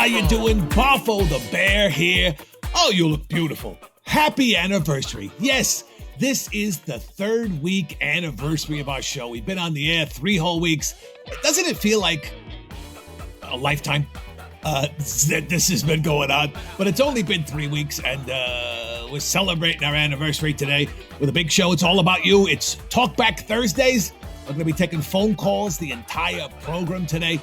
you doing? Boffo the bear here. Oh, you look beautiful. Happy anniversary. Yes, this is the 3rd week anniversary of our show. We've been on the air 3 whole weeks. Doesn't it feel like a lifetime? This has been going on, but it's only been 3 weeks, and we're celebrating our anniversary today with a big show. It's all about you. It's TalkBack Thursdays. We're going to be taking phone calls the entire program today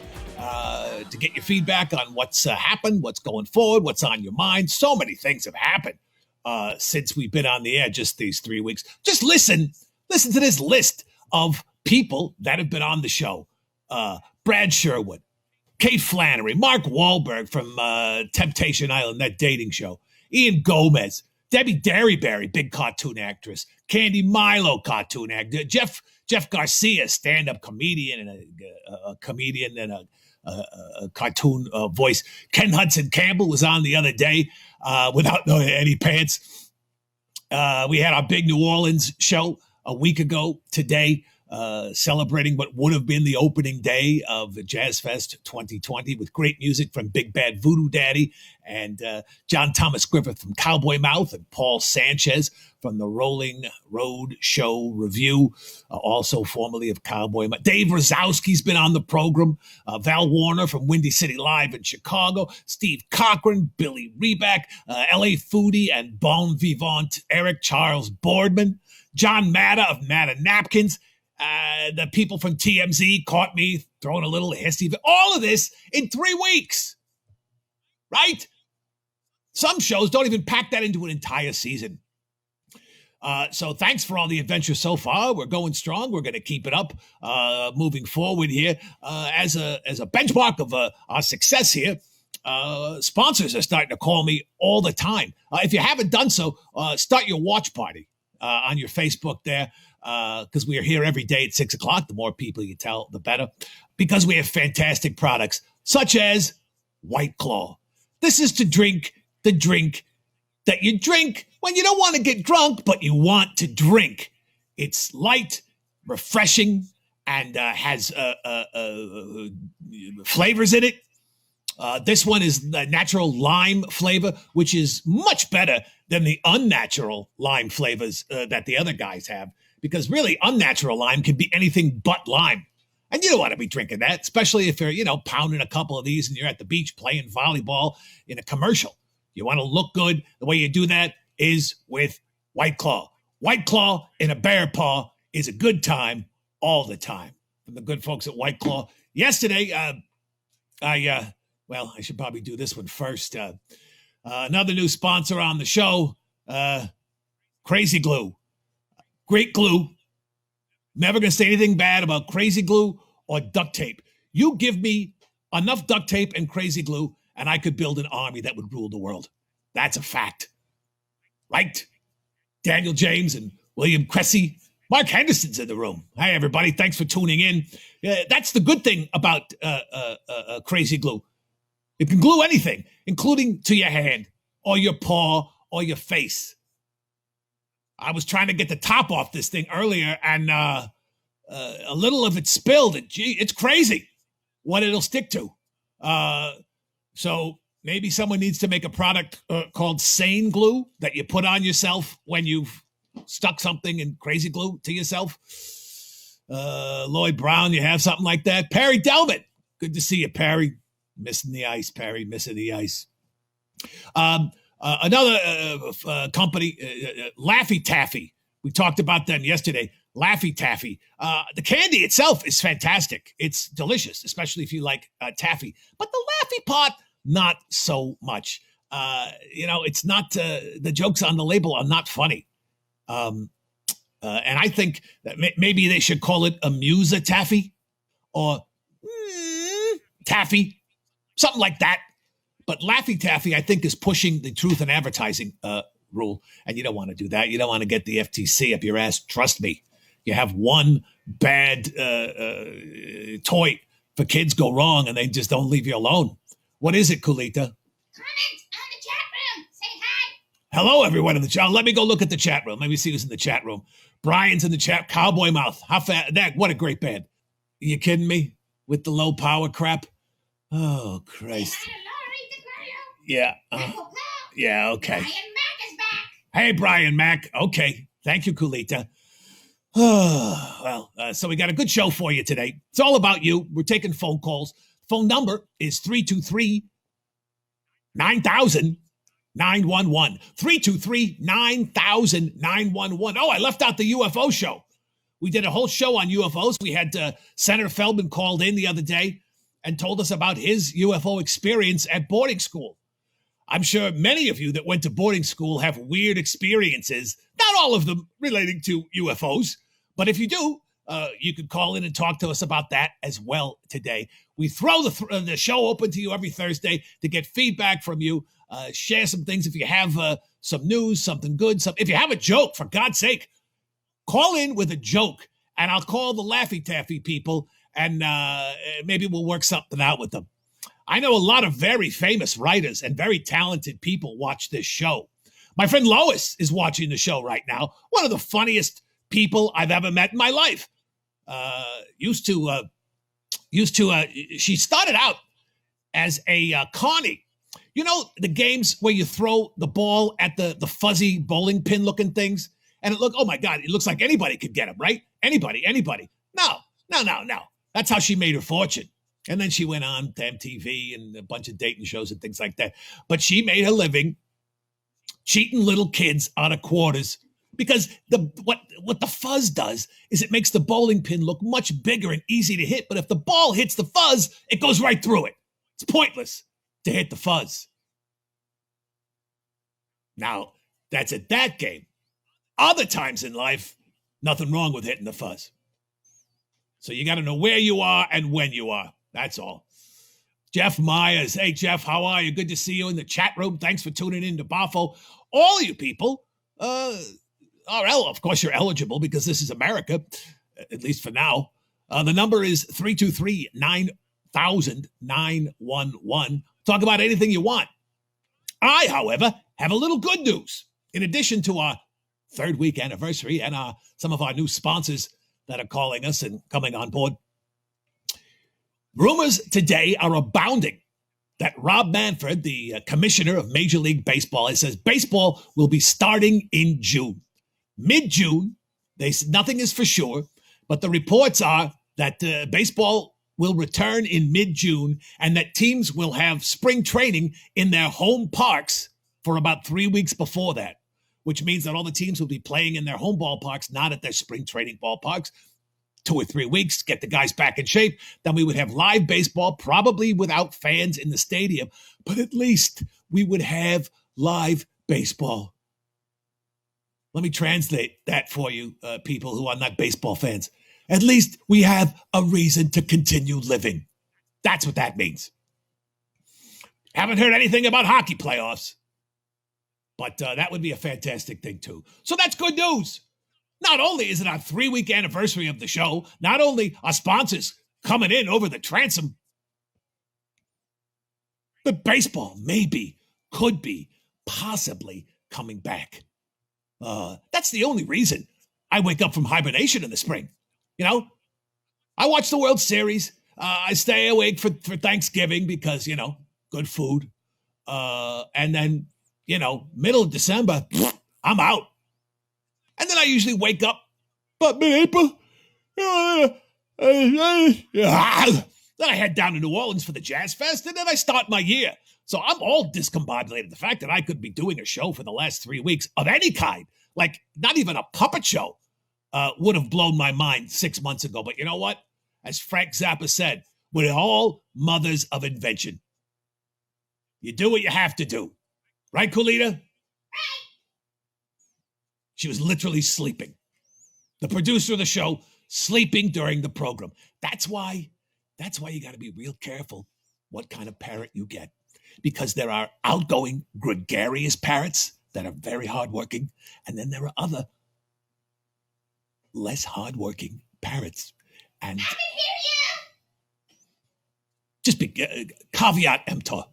to get your feedback on what's happened, what's going forward, what's on your mind. So many things have happened since we've been on the air just these 3 weeks. Just listen to this list of people that have been on the show. Brad Sherwood, Kate Flannery, Mark Wahlberg from Temptation Island, that dating show, Ian Gomez, Debbie Derryberry, big cartoon actress, Candy Milo, cartoon actor, Jeff Garcia, stand-up comedian and a comedian and a cartoon voice. Ken Hudson Campbell was on the other day without any pants. We had our big New Orleans show a week ago today, celebrating what would have been the opening day of the Jazz Fest 2020 with great music from Big Bad Voodoo Daddy and John Thomas Griffith from Cowboy Mouth and Paul Sanchez from the Rolling Road Show Review, also formerly of Cowboy Mouth. Dave Rosowski's been on the program. Val Warner from Windy City Live in Chicago. Steve Cochran, Billy Reback, L.A. Foodie and Bon Vivant Eric Charles Boardman. John Matta of Matta Napkins. The people from TMZ caught me throwing a little hissy. All of this in 3 weeks, right? Some shows don't even pack that into an entire season. So thanks for all the adventures so far. We're going strong. We're going to keep it up moving forward here. As a benchmark of our success here, sponsors are starting to call me all the time. If you haven't done so, start your watch party on your Facebook there. Because we are here every day at 6 o'clock. The more people you tell, the better. Because we have fantastic products, such as White Claw. This is to drink the drink that you drink when you don't want to get drunk, but you want to drink. It's light, refreshing, and has flavors in it. This one is the natural lime flavor, which is much better than the unnatural lime flavors that the other guys have. Because really, unnatural lime can be anything but lime. And you don't want to be drinking that, especially if you're, pounding a couple of these and you're at the beach playing volleyball in a commercial. You want to look good. The way you do that is with White Claw. White Claw in a bear paw is a good time all the time. From the good folks at White Claw. Yesterday, I should probably do this one first. Another new sponsor on the show, Crazy Glue. Great glue. Never going to say anything bad about Crazy Glue or duct tape. You give me enough duct tape and Crazy Glue, and I could build an army that would rule the world. That's a fact. Right? Daniel James and William Cressy. Mark Henderson's in the room. Hi, everybody. Thanks for tuning in. That's the good thing about Crazy Glue. You can glue anything, including to your hand or your paw or your face. I was trying to get the top off this thing earlier, and a little of it spilled. It's crazy what it'll stick to. So maybe someone needs to make a product called Sane Glue that you put on yourself when you've stuck something in Crazy Glue to yourself. Lloyd Brown, you have something like that? Perry Delman, good to see you, Perry. Missing the ice, Perry, missing the ice. Another company, Laffy Taffy. We talked about them yesterday. Laffy Taffy. The candy itself is fantastic. It's delicious, especially if you like taffy. But the Laffy Pot, not so much. It's not, the jokes on the label are not funny. And I think that maybe they should call it Amusa Taffy or Taffy, something like that. But Laffy Taffy, I think, is pushing the truth in advertising rule. And you don't want to do that. You don't want to get the FTC up your ass. Trust me. You have one bad toy for kids go wrong and they just don't leave you alone. What is it, Kulita? Comment on the chat room. Say hi. Hello, everyone in the chat. Let me go look at the chat room. Let me see who's in the chat room. Brian's in the chat. Cowboy Mouth. How fat? What a great band. Are you kidding me? With the low power crap? Oh, Christ. Say hi to Laurie the Yeah. Yeah, okay. Brian Mack is back. Hey, Brian Mack. Okay. Thank you, Kulita. Well, so we got a good show for you today. It's all about you. We're taking phone calls. Phone number is 323-9000-911. 323-9000-911. Oh, I left out the UFO show. We did a whole show on UFOs. We had Senator Feldman called in the other day and told us about his UFO experience at boarding school. I'm sure many of you that went to boarding school have weird experiences, not all of them relating to UFOs, but if you do, you could call in and talk to us about that as well today. We throw the show open to you every Thursday to get feedback from you. Share some things if you have some news, something good. If you have a joke, for God's sake, call in with a joke, and I'll call the Laffy Taffy people, and maybe we'll work something out with them. I know a lot of very famous writers and very talented people watch this show. My friend Lois is watching the show right now. One of the funniest people I've ever met in my life. She started out as a Connie. You know, the games where you throw the ball at the fuzzy bowling pin looking things? And oh my God, it looks like anybody could get them, right? Anybody. No. That's how she made her fortune. And then she went on to MTV and a bunch of dating shows and things like that. But she made her living cheating little kids out of quarters because what the fuzz does is it makes the bowling pin look much bigger and easy to hit. But if the ball hits the fuzz, it goes right through it. It's pointless to hit the fuzz. Now, that's at that game. Other times in life, nothing wrong with hitting the fuzz. So you got to know where you are and when you are. That's all. Jeff Myers. Hey, Jeff, how are you? Good to see you in the chat room. Thanks for tuning in to Boffo. All you people of course, you're eligible because this is America, at least for now. The number is 323-9000-911. Talk about anything you want. I, however, have a little good news. In addition to our third week anniversary and some of our new sponsors that are calling us and coming on board, rumors today are abounding that Rob Manfred, the commissioner of Major League Baseball, says baseball will be starting in June. Mid-June, nothing is for sure, but the reports are that baseball will return in mid-June and that teams will have spring training in their home parks for about 3 weeks before that, which means that all the teams will be playing in their home ballparks, not at their spring training ballparks. 2 or 3 weeks, get the guys back in shape. Then we would have live baseball, probably without fans in the stadium, but at least we would have live baseball. Let me translate that for you, people who are not baseball fans. At least we have a reason to continue living. That's what that means. Haven't heard anything about hockey playoffs, but that would be a fantastic thing too. So that's good news. Not only is it our 3-week anniversary of the show, not only are sponsors coming in over the transom, but baseball maybe, could be, possibly coming back. That's the only reason I wake up from hibernation in the spring. You know, I watch the World Series. I stay awake for Thanksgiving because, good food. And then, middle of December, I'm out. And then I usually wake up, but April. Then I head down to New Orleans for the Jazz Fest, and then I start my year. So I'm all discombobulated. The fact that I could be doing a show for the last 3 weeks of any kind, like not even a puppet show, would have blown my mind 6 months ago. But you know what? As Frank Zappa said, we're all mothers of invention. You do what you have to do. Right, Kulita? She was literally sleeping. The producer of the show, sleeping during the program. That's why you got to be real careful what kind of parrot you get. Because there are outgoing, gregarious parrots that are very hardworking. And then there are other less hardworking parrots. And I can hear you. just be caveat emptor. All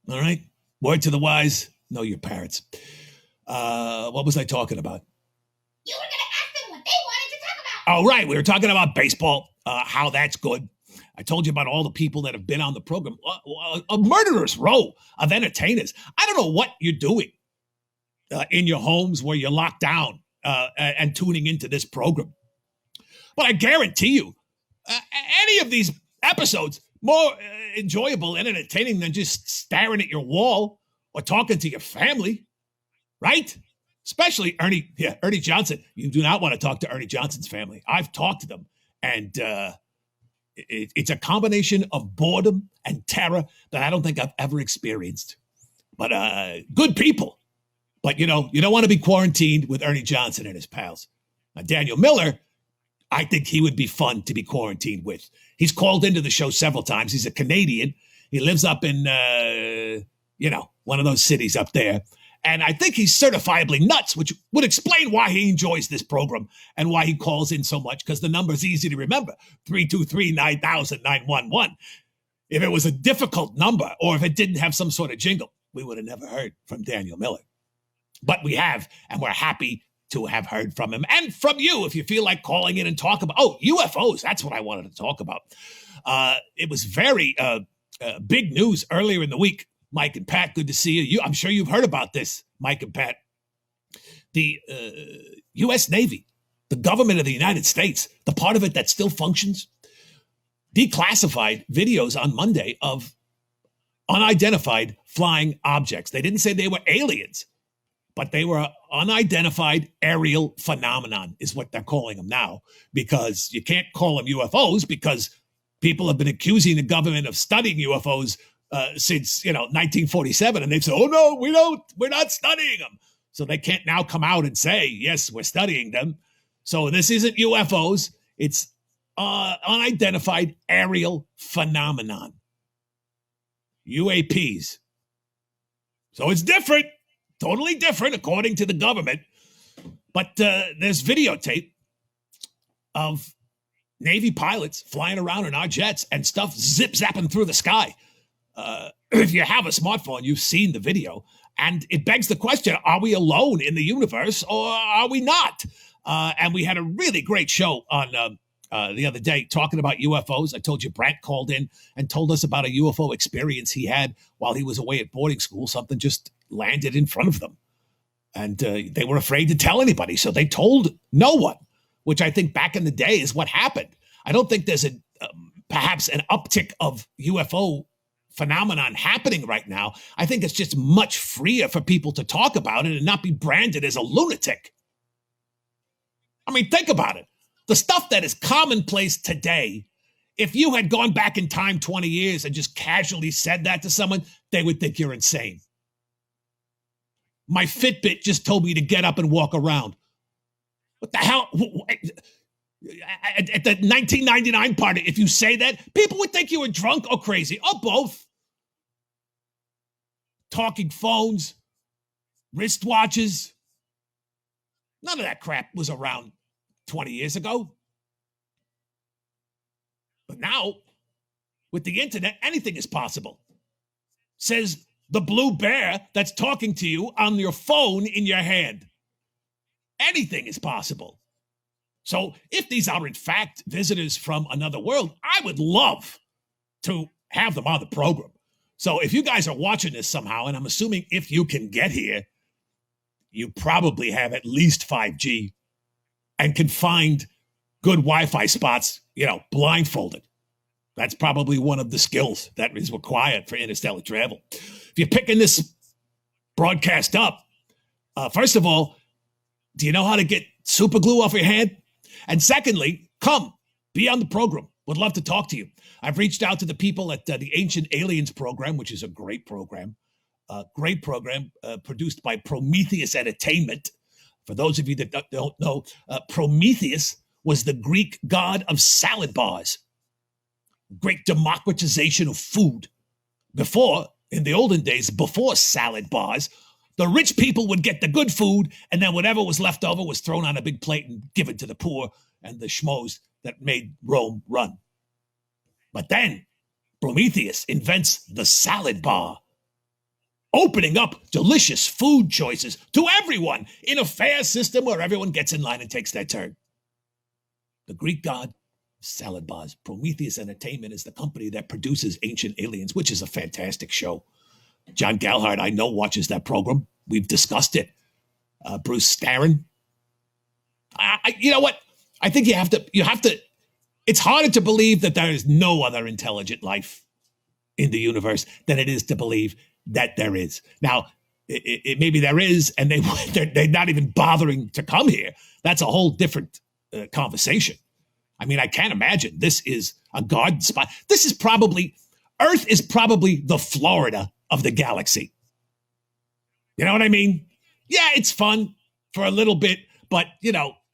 right? Word to the wise, know your parrots. What was I talking about? You were going to ask them what they wanted to talk about. Oh, right. We were talking about baseball, how that's good. I told you about all the people that have been on the program. A murderous row of entertainers. I don't know what you're doing in your homes where you're locked down and tuning into this program. But I guarantee you, any of these episodes more enjoyable and entertaining than just staring at your wall or talking to your family, right? Especially Ernie Johnson. You do not want to talk to Ernie Johnson's family. I've talked to them, and it's a combination of boredom and terror that I don't think I've ever experienced. But good people. But, you don't want to be quarantined with Ernie Johnson and his pals. Now, Daniel Miller, I think he would be fun to be quarantined with. He's called into the show several times. He's a Canadian. He lives up in, one of those cities up there. And I think he's certifiably nuts, which would explain why he enjoys this program and why he calls in so much, because the number's easy to remember, 323-9000-911. If it was a difficult number or if it didn't have some sort of jingle, we would have never heard from Daniel Miller. But we have, and we're happy to have heard from him. And from you, if you feel like calling in and talk about, UFOs, that's what I wanted to talk about. It was very big news earlier in the week. Mike and Pat, good to see you. I'm sure you've heard about this, Mike and Pat. The U.S. Navy, the government of the United States, the part of it that still functions, declassified videos on Monday of unidentified flying objects. They didn't say they were aliens, but they were unidentified aerial phenomenon is what they're calling them now, because you can't call them UFOs because people have been accusing the government of studying UFOs since 1947, and they've said, "Oh no, we're not studying them." So they can't now come out and say, "Yes, we're studying them." So this isn't UFOs; it's unidentified aerial phenomenon, UAPs. So it's different, totally different, according to the government. But there's videotape of Navy pilots flying around in our jets and stuff zip-zapping through the sky. If you have a smartphone, you've seen the video. And it begs the question, are we alone in the universe or are we not? And we had a really great show on the other day talking about UFOs. I told you Brant called in and told us about a UFO experience he had while he was away at boarding school. Something just landed in front of them. And they were afraid to tell anybody, so they told no one, which I think back in the day is what happened. I don't think there's perhaps an uptick of UFO phenomenon happening right now. I think it's just much freer for people to talk about it and not be branded as a lunatic. I mean, think about it. The stuff that is commonplace today, if you had gone back in time 20 years and just casually said that to someone, they would think you're insane. My Fitbit just told me to get up and walk around. What the hell? At the 1999 party, if you say that, people would think you were drunk or crazy, or both. Talking phones, wristwatches. None of that crap was around 20 years ago. But now, with the internet, anything is possible. Says the blue bear that's talking to you on your phone in your hand. Anything is possible. So if these are in fact visitors from another world, I would love to have them on the program. So if you guys are watching this somehow, and I'm assuming if you can get here, you probably have at least 5G and can find good Wi-Fi spots, blindfolded. That's probably one of the skills that is required for interstellar travel. If you're picking this broadcast up, first of all, do you know how to get super glue off your hand? And secondly, come, be on the program. Would love to talk to you. I've reached out to the people at the Ancient Aliens program, which is a great program. Produced by Prometheus Entertainment. For those of you that don't know, Prometheus was the Greek god of salad bars. Great democratization of food. Before, in the olden days, before salad bars, the rich people would get the good food, and then whatever was left over was thrown on a big plate and given to the poor and the schmoes that made Rome run. But then Prometheus invents the salad bar, opening up delicious food choices to everyone in a fair system where everyone gets in line and takes their turn. The Greek god Salad bars. Prometheus Entertainment is the company that produces Ancient Aliens, which is a fantastic show. John Galhard, I know, watches that program. We've discussed it. Bruce Starren. You know what? I think you have to, it's harder to believe that there is no other intelligent life in the universe than it is to believe that there is. Now, maybe there is, and they're not even bothering to come here. That's a whole different conversation. I mean, I can't imagine this is a garden spot. Earth is probably the Florida of the galaxy. You know what I mean? Yeah, it's fun for a little bit, but,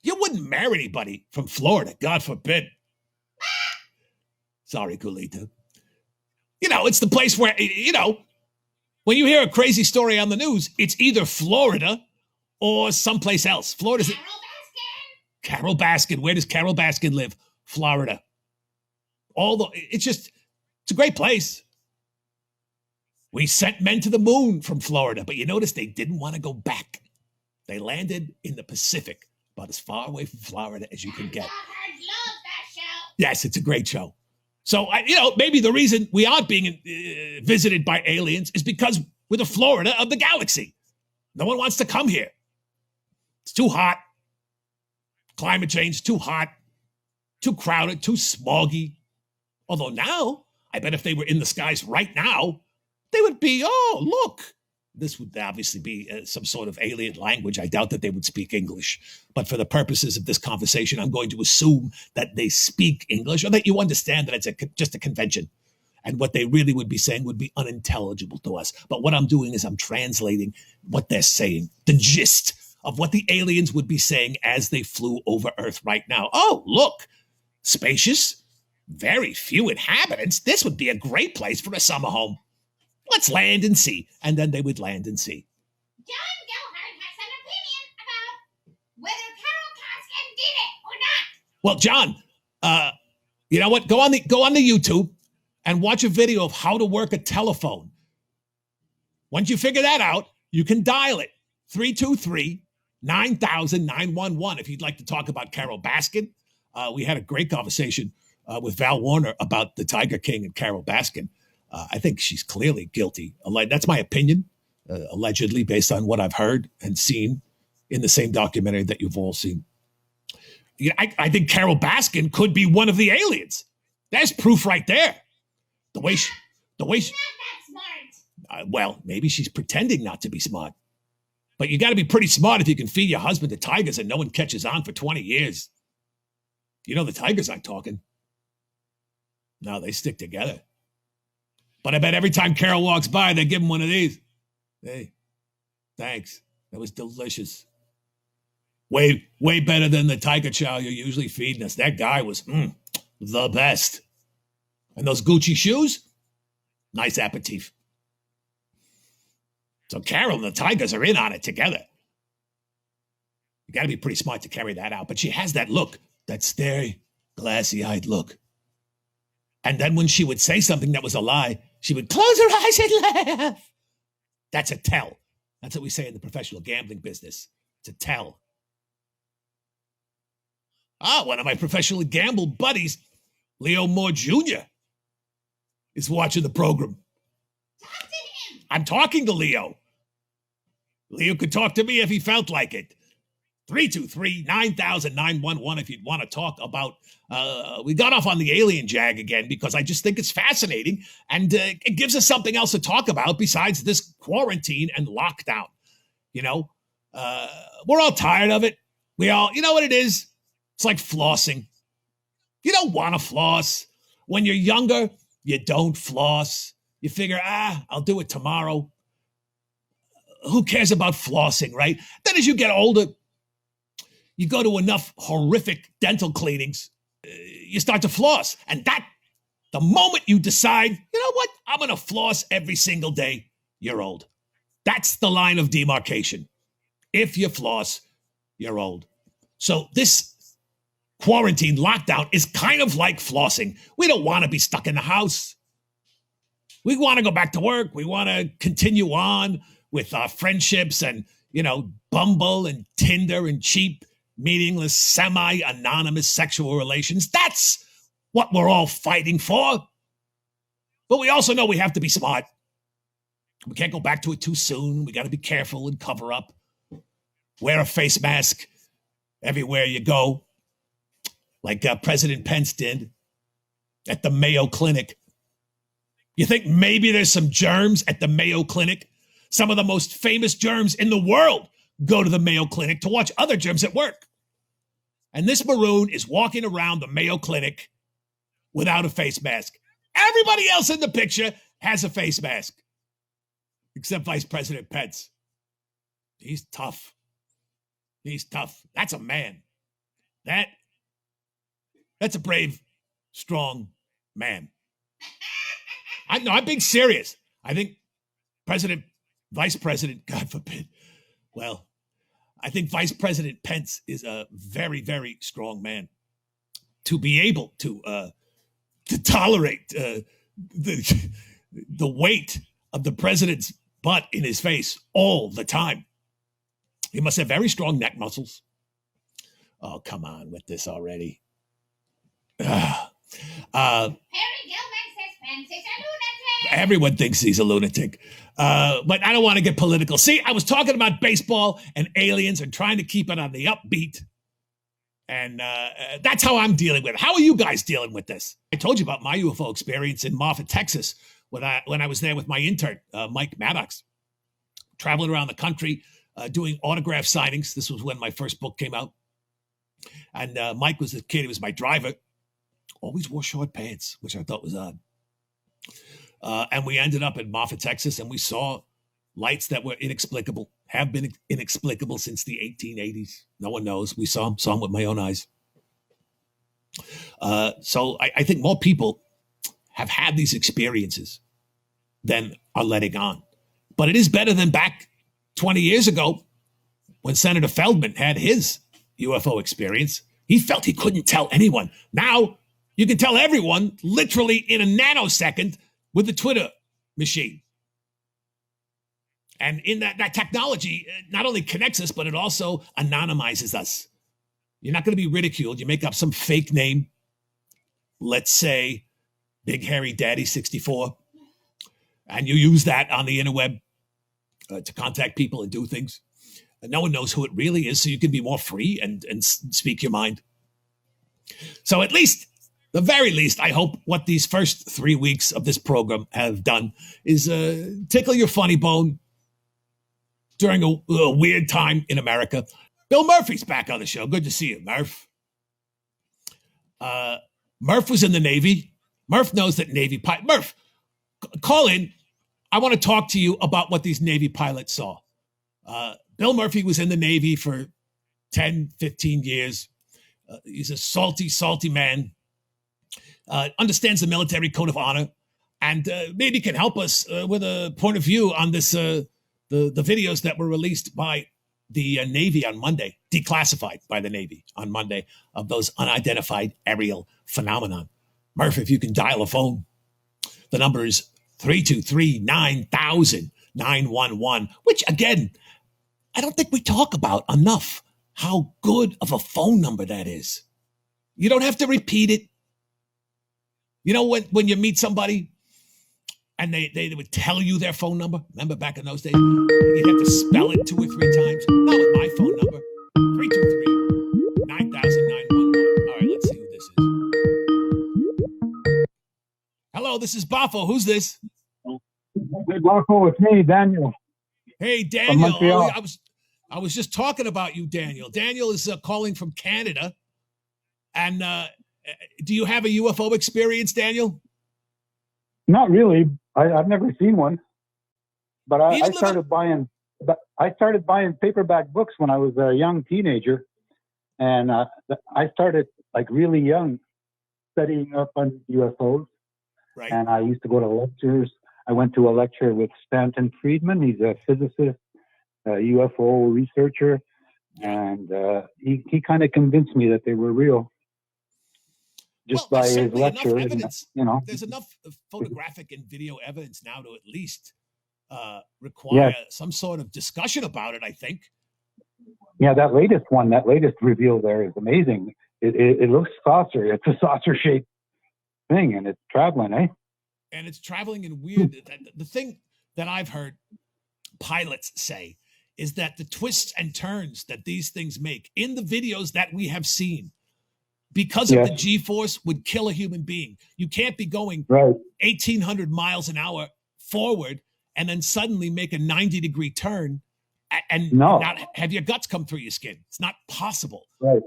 you wouldn't marry anybody from Florida, God forbid. Sorry, Kulita. It's the place where, when you hear a crazy story on the news, it's either Florida or someplace else. Florida's Carol Baskin. Where does Carol Baskin live? Florida. It's a great place. We sent men to the moon from Florida, but you notice they didn't want to go back. They landed in the Pacific, about as far away from Florida as you can get. I love that show. Yes, it's a great show. So, maybe the reason we aren't being visited by aliens is because we're the Florida of the galaxy. No one wants to come here. It's too hot. Climate change, too hot, too crowded, too smoggy. Although now, I bet if they were in the skies right now, they would be, oh, look. This would obviously be some sort of alien language. I doubt that they would speak English. But for the purposes of this conversation, I'm going to assume that they speak English, or that you understand that it's just a convention. And what they really would be saying would be unintelligible to us. But what I'm doing is I'm translating what they're saying, the gist of what the aliens would be saying as they flew over Earth right now. Oh, look, spacious, very few inhabitants. This would be a great place for a summer home. Let's land and see. And then they would land and see. John Gilhard has an opinion about whether Carol Baskin did it or not. Well, John, you know what? Go on the YouTube and watch a video of how to work a telephone. Once you figure that out, you can dial it. 323-9000-911 if you'd like to talk about Carol Baskin. We had a great conversation with Val Warner about the Tiger King and Carol Baskin. I think she's clearly guilty. That's my opinion, allegedly, based on what I've heard and seen in the same documentary that you've all seen. I think Carol Baskin could be one of the aliens. There's proof right there. The way she, Not that smart. well, maybe she's pretending not to be smart. But you got to be pretty smart if you can feed your husband to tigers and no one catches on for 20 years. The tigers aren't talking. No, they stick together. But I bet every time Carol walks by, they give him one of these. Hey, thanks. That was delicious. Way better than the tiger chow you're usually feeding us. That guy was the best. And those Gucci shoes, nice aperitif. So Carol and the tigers are in on it together. You got to be pretty smart to carry that out. But she has that look, that stary, glassy-eyed look. And then when she would say something that was a lie, she would close her eyes and laugh. That's a tell. That's what we say in the professional gambling business. It's a tell. One of my professionally gambled buddies, Leo Moore Jr., is watching the program. Talk to him. I'm talking to Leo. Leo could talk to me if he felt like it. 323-9000-911 if you'd want to talk about, we got off on the alien jag again because I just think it's fascinating and it gives us something else to talk about besides this quarantine and lockdown. We're all tired of it. You know what it is? It's like flossing. You don't want to floss. When you're younger, you don't floss. You figure, I'll do it tomorrow. Who cares about flossing, right? Then as you get older, you go to enough horrific dental cleanings, you start to floss. And the moment you decide, you know what, I'm going to floss every single day, you're old. That's the line of demarcation. If you floss, you're old. So this quarantine lockdown is kind of like flossing. We don't want to be stuck in the house. We want to go back to work. We want to continue on with our friendships and, Bumble and Tinder and cheap, meaningless, semi-anonymous sexual relations. That's what we're all fighting for. But we also know we have to be smart. We can't go back to it too soon. We got to be careful and cover up. Wear a face mask everywhere you go, like President Pence did at the Mayo Clinic. You think maybe there's some germs at the Mayo Clinic? Some of the most famous germs in the world go to the Mayo Clinic to watch other germs at work. And this maroon is walking around the Mayo Clinic without a face mask. Everybody else in the picture has a face mask, except Vice President Pence. He's tough. He's tough. That's a man. That's a brave, strong man. I'm being serious. I think Vice President, God forbid, well, I think Vice President Pence is a very, very strong man to be able to tolerate the weight of the president's butt in his face all the time. He must have very strong neck muscles. Oh, come on with this already. Perry Gilman says Pence is a lunatic. Everyone thinks he's a lunatic. But I don't want to get political. See, I was talking about baseball and aliens and trying to keep it on the upbeat. And that's how I'm dealing with it. How are you guys dealing with this? I told you about my UFO experience in Moffat, Texas, when I was there with my intern, Mike Maddox, traveling around the country, doing autograph signings. This was when my first book came out. And Mike was the kid. He was my driver. Always wore short pants, which I thought was odd. And we ended up in Moffat, Texas, and we saw lights that were inexplicable, have been inexplicable since the 1880s. No one knows. We saw them with my own eyes. So I think more people have had these experiences than are letting on. But it is better than back 20 years ago when Senator Feldman had his UFO experience. He felt he couldn't tell anyone. Now you can tell everyone literally in a nanosecond with the Twitter machine. And in that technology not only connects us, but it also anonymizes us. You're not going to be ridiculed. You make up some fake name. Let's say Big Hairy Daddy 64. And you use that on the interweb to contact people and do things. And no one knows who it really is, so you can be more free and speak your mind. So at least, the very least, I hope what these first 3 weeks of this program have done is tickle your funny bone during a weird time in America. Bill Murphy's back on the show. Good to see you, Murph. Murph was in the Navy. Murph knows that Navy pilot. Murph, call in. I want to talk to you about what these Navy pilots saw. Bill Murphy was in the Navy for 10, 15 years. He's a salty, salty man. Understands the military code of honor, and maybe can help us with a point of view on this. The videos that were released by the Navy on Monday, declassified by the Navy on Monday, of those unidentified aerial phenomenon. Murph, if you can dial a phone, the number is 323-9000-911, which again, I don't think we talk about enough how good of a phone number that is. You don't have to repeat it. You know, when you meet somebody and they would tell you their phone number, remember back in those days, you'd have to spell it 2 or 3 times. Not with my phone number, 323-9000-911. All right, let's see who this is. Hello, this is Boffo. Who's this? Hey, Boffo, it's me, Daniel. Hey, Daniel. Oh, I was just talking about you, Daniel. Daniel is calling from Canada. And do you have a UFO experience, Daniel? Not really. I've never seen one. But I started buying paperback books when I was a young teenager. And I started like really young studying up on UFOs. Right. And I used to go to lectures. I went to a lecture with Stanton Friedman. He's a physicist, a UFO researcher. And he kind of convinced me that they were real. Just by his lecture. Evidence. You know, there's enough photographic and video evidence now to at least require some sort of discussion about it, I think. Yeah, that latest reveal there is amazing. It looks saucer. It's a saucer shape thing, and it's traveling, eh? And it's traveling in weird. The thing that I've heard pilots say is that the twists and turns that these things make in the videos that we have seen, because of the G-force, would kill a human being. You can't be going 1,800 miles an hour forward and then suddenly make a 90-degree turn and not have your guts come through your skin. It's not possible. Right.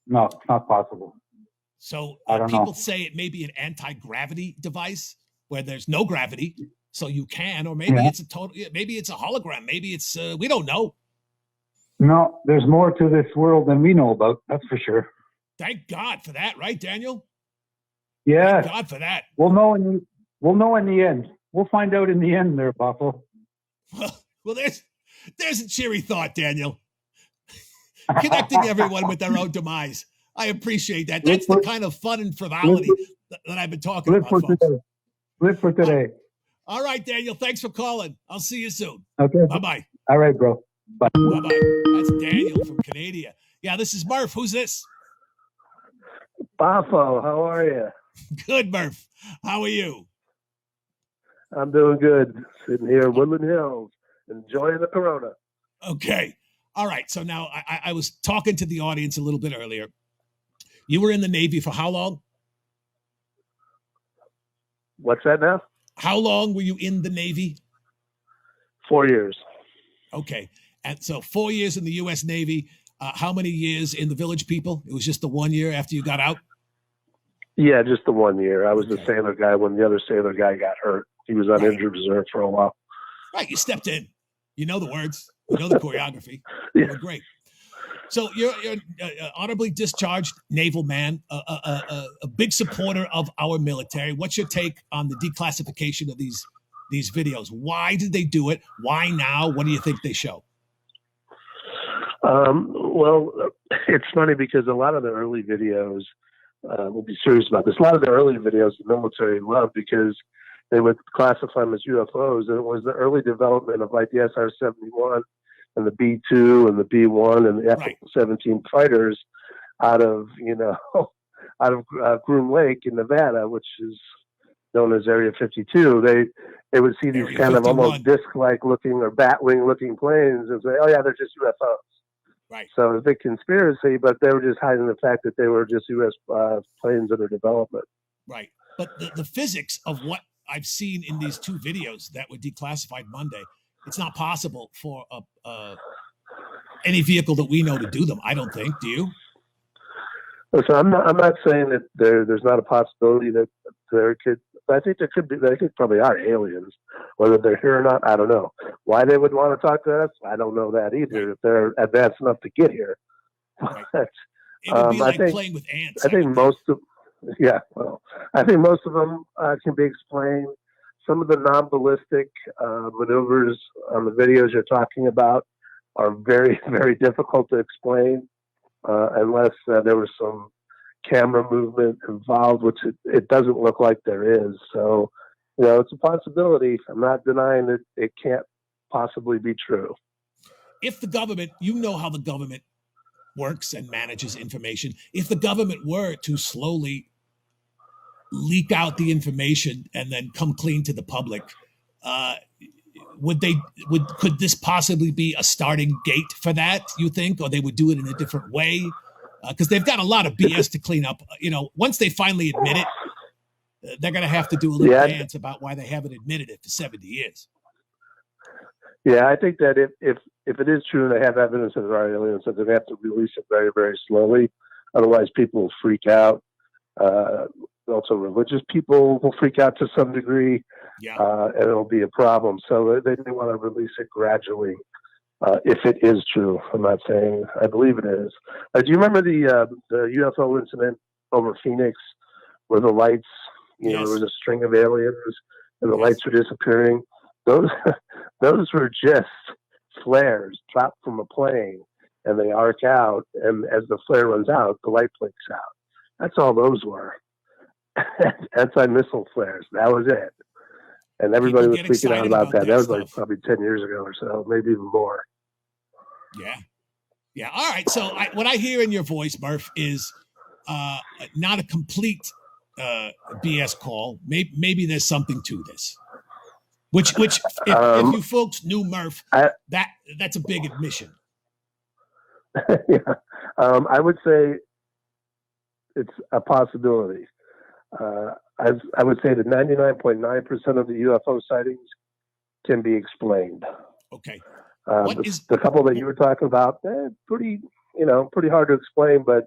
No, it's not possible. So people say it may be an anti-gravity device where there's no gravity, so you can, or maybe it's a hologram. Maybe it's we don't know. No, there's more to this world than we know about. That's for sure. Thank God for that, right, Daniel? Yeah. Thank God for that. We'll know in the end. We'll find out in the end there, Boffo. Well, there's a cheery thought, Daniel. Connecting everyone with their own demise. I appreciate that. That's the kind of fun and frivolity that I've been talking about, folks. Live for today. All right, Daniel. Thanks for calling. I'll see you soon. Okay. Bye-bye. All right, bro. Bye. Bye-bye. That's Daniel from Canada. Yeah, this is Murph. Who's this? Boffo, how are you? Good, Murph. How are you? I'm doing good. Sitting here in Woodland Hills, enjoying the Corona. Okay. All right. So now I was talking to the audience a little bit earlier. You were in the Navy for how long? What's that now? How long were you in the Navy? 4 years. Okay. And so 4 years in the U.S. Navy. How many years in the Village People? It was just the 1 year after you got out? Yeah, just the 1 year. I was the sailor guy when the other sailor guy got hurt. He was on injured reserve for a while. Right. You stepped in. You know the words. You know the choreography. You were great. So you're honorably discharged naval man, a big supporter of our military. What's your take on the declassification of these videos? Why did they do it? Why now? What do you think they show? Well, it's funny because a lot of the early videos, we'll be serious about this. A lot of the early videos the military loved because they would classify them as UFOs, and it was the early development of like the SR-71 and the B-2 and the B-1 and the F-17 fighters out of Groom Lake in Nevada, which is known as Area 52. They would see these Area kind 51. of almost disc-like looking or bat-wing looking planes and say, oh yeah, they're just UFOs. Right. So it's a big conspiracy, but they were just hiding the fact that they were just U.S. Planes under development. Right. But the physics of what I've seen in these two videos that were declassified Monday, it's not possible for any vehicle that we know to do them. I don't think. Do you? Listen, I'm not saying that there's not a possibility that there could. I think there could be. There could probably are aliens. Whether they're here or not, I don't know. Why they would want to talk to us, I don't know that either. If they're advanced enough to get here, right. It would be like playing with ants. I think most of, I think most of them can be explained. Some of the non-ballistic maneuvers on the videos you're talking about are very, very difficult to explain unless there was some camera movement involved, which it doesn't look like there is. So, it's a possibility. I'm not denying that it can't possibly be true. If the government, how the government works and manages information, if the government were to slowly leak out the information and then come clean to the public, could this possibly be a starting gate for that, you think, or they would do it in a different way? Because they've got a lot of BS to clean up. Once they finally admit it, they're going to have to do a little dance about why they haven't admitted it for 70 years. Yeah, I think that if it is true and they have evidence of our aliens, that they have to release it very, very slowly. Otherwise, people will freak out. Also, religious people will freak out to some degree, and it'll be a problem. So they want to release it gradually. If it is true, I'm not saying I believe it is. Do you remember the UFO incident over Phoenix, where the lights, there was a string of aliens and the lights were disappearing? Those were just flares dropped from a plane, and they arc out, and as the flare runs out, the light blinks out. That's all those were. Anti-missile flares. That was it. And everybody was freaking out about that. That was like probably 10 years ago or so, maybe even more. Yeah. Yeah. All right. So what I hear in your voice, Murph, is not a complete BS call. Maybe there's something to this. Which if you folks knew Murph, that's a big admission. Yeah. I would say it's a possibility. I would say that 99.9% of the UFO sightings can be explained. Okay. The couple that you were talking about, pretty hard to explain, but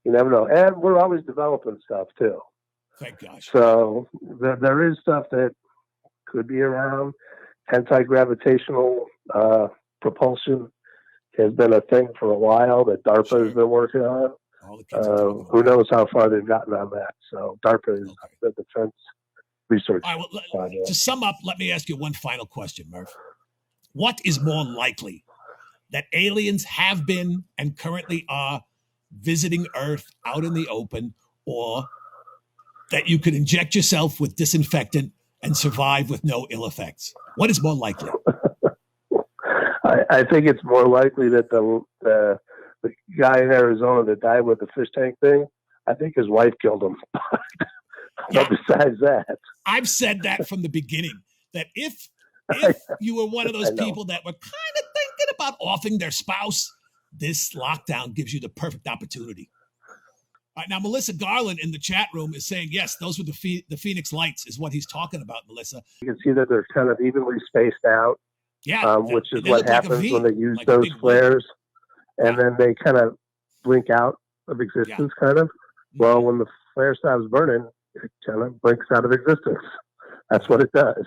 you never know. And we're always developing stuff too. Thank gosh. So there is stuff that could be around. Anti-gravitational propulsion has been a thing for a while that DARPA has been working on. Who knows how far they've gotten on that? So DARPA is the defense research. All right, well, to sum up, let me ask you one final question, Murph. What is more likely, that aliens have been and currently are visiting Earth out in the open, or that you could inject yourself with disinfectant and survive with no ill effects? What is more likely? I think it's more likely that the guy in Arizona that died with the fish tank thing, I think his wife killed him. But besides that, I've said that from the beginning, that if you were one of those people that were kind of thinking about offing their spouse, this lockdown gives you the perfect opportunity. All right, now, Melissa Garland in the chat room is saying, yes, those were the Phoenix Lights is what he's talking about, Melissa. You can see that they're kind of evenly spaced out, which is what happens when they use those flares. And then they kind of blink out of existence, kind of. Well, when the flare stops burning, it kind of blinks out of existence. That's what it does.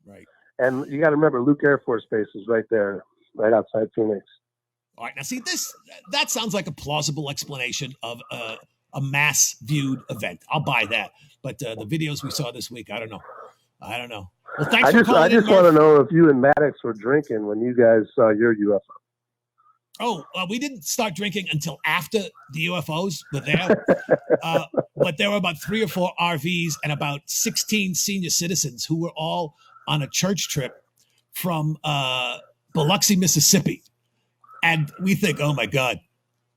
Right. And you got to remember, Luke Air Force Base is right there, right outside Phoenix. All right. Now, see, that sounds like a plausible explanation of a mass viewed event. I'll buy that. But the videos we saw this week, I don't know. Well, thanks for calling. I just want to know if you and Maddox were drinking when you guys saw your UFO. Oh, we didn't start drinking until after the UFOs were there. But there were about 3 or 4 RVs and about 16 senior citizens who were all on a church trip from Biloxi, Mississippi. And we think, oh, my God,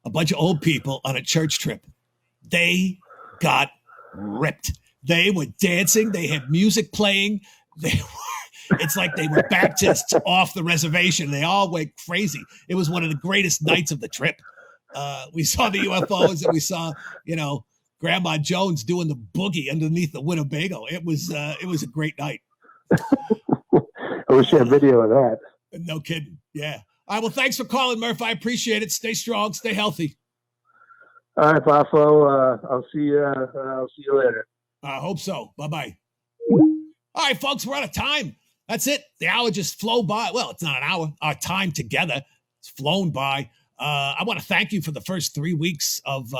a bunch of old people on a church trip. They got ripped. They were dancing. They had music playing. It's like they were Baptists off the reservation. They all went crazy. It was one of the greatest nights of the trip. We saw the UFOs and we saw, Grandma Jones doing the boogie underneath the Winnebago. It was a great night. I wish you had video of that. No kidding. Yeah. All right. Well, thanks for calling, Murph. I appreciate it. Stay strong. Stay healthy. All right, Boffo. I'll see you later. I hope so. Bye-bye. All right, folks, we're out of time. That's it. The hour just flew by. Well, it's not an hour. Our time together, it's flown by. I want to thank you for the first 3 weeks of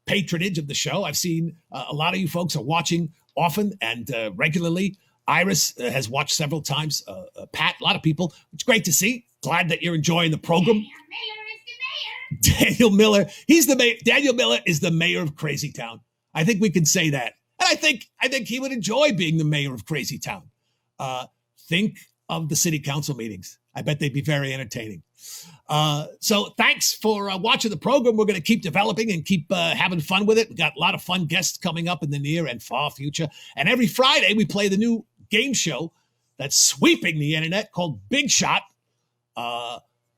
patronage of the show. I've seen a lot of you folks are watching often and regularly. Iris has watched several times. Pat, a lot of people. It's great to see. Glad that you're enjoying the program. Daniel Miller, he's the mayor. Daniel Miller is the mayor of Crazy Town. I think we can say that. And I think he would enjoy being the mayor of Crazy Town. Think of the city council meetings. I bet they'd be very entertaining. So thanks for watching the program. We're going to keep developing and keep having fun with it. We've got a lot of fun guests coming up in the near and far future. And every Friday, we play the new game show that's sweeping the internet called Big Shot.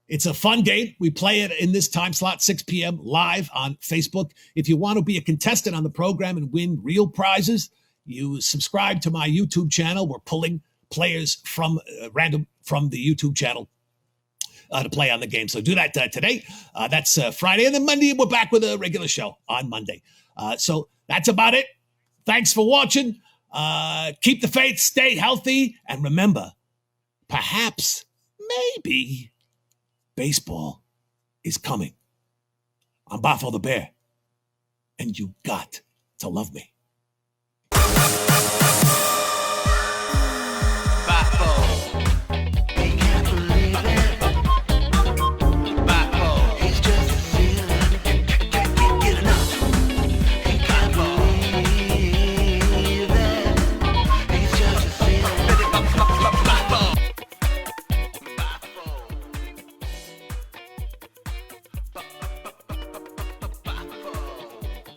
It's a fun game. We play it in this time slot, 6 p.m. live on Facebook. If you want to be a contestant on the program and win real prizes, you subscribe to my YouTube channel. We're pulling players from random from the YouTube channel to play on the game. So do that today. That's Friday. And then Monday, we're back with a regular show on Monday. So that's about it. Thanks for watching. Keep the faith, stay healthy. And remember, perhaps, maybe, baseball is coming. I'm Boffo the Bear, and you got to love me.